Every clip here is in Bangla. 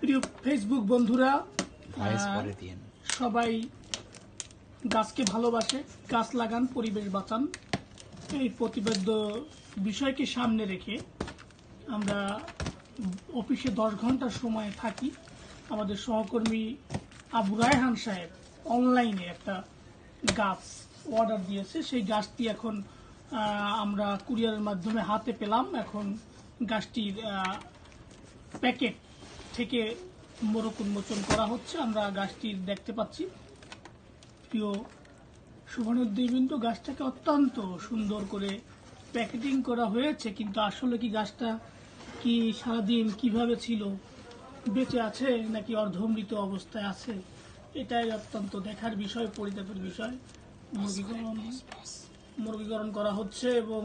প্রিয় ফেসবুক বন্ধুরা, সবাই গাছকে ভালোবাসে, গাছ লাগান, পরিবেশ বাঁচান। এই প্রতিবেদ্য বিষয়কে সামনে রেখে আমরা অফিসে 10 ঘন্টা সময় থাকি। আমাদের সহকর্মী আবু রায়হান সাহেব অনলাইনে একটা গাছ অর্ডার দিয়েছে। সেই গাছটি এখন আমরা কুরিয়ারের মাধ্যমে হাতে পেলাম। এখন গাছটির প্যাকেট থেকে মোড়ক উন্মোচন করা হচ্ছে। আমরা গাছটি দেখতে পাচ্ছি। প্রিয় শুভানুদ্দীনবৃন্দ, গাছটাকে অত্যন্ত সুন্দর করে প্যাকেটিং করা হয়েছে, কিন্তু আসলে কি গাছটা কি সারাদিন কিভাবে ছিল, বেঁচে আছে নাকি অর্ধমৃত অবস্থায় আছে, এটাই অত্যন্ত দেখার বিষয়, পরিতাপের বিষয়। মুরগীকরণ করা হচ্ছে এবং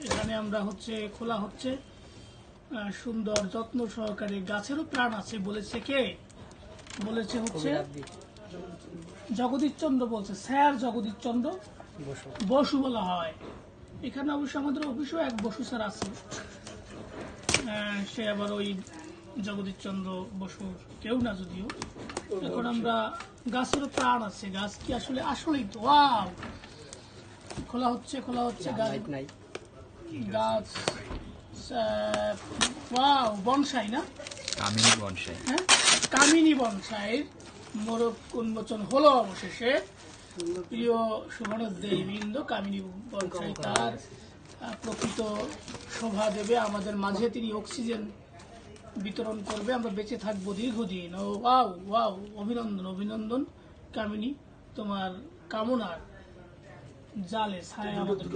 এখানে আমরা খোলা হচ্ছে সুন্দর যত্ন সহকারে। গাছেরও প্রাণ আছে বলেছে কে? বলেছে জগদীশ চন্দ্র, বলছে স্যার জগদীশ চন্দ্র বসু বলা হয়। এখানে অবশ্য আমাদের অফিসেও এক বসু স্যার আছে। সে আবার ওই জগদীশ চন্দ্র বসু কেউ না, যদিও। এখন আমরা গাছেরও প্রাণ আছে। গাছ কি আসলেই তো ওয়াও! খোলা হচ্ছে গাছ ওয়াও, বনসাই না, কামিনী বনসাই। হ্যাঁ, কামিনী বনসাইয়ের মোড়ক উন্মোচন হলো অবশেষে। প্রিয় শুভানুদ্দীনবৃন্দ, কামিনী বনসাই তার প্রকৃত শোভা দেবে আমাদের মাঝে। তিনি অক্সিজেন বিতরণ করবে, আমরা বেঁচে থাকবো দীর্ঘদিন। ও ওয়াও ওয়াও, অভিনন্দন অভিনন্দন কামিনী, তোমার কামনার জালে ছায়া আমাদের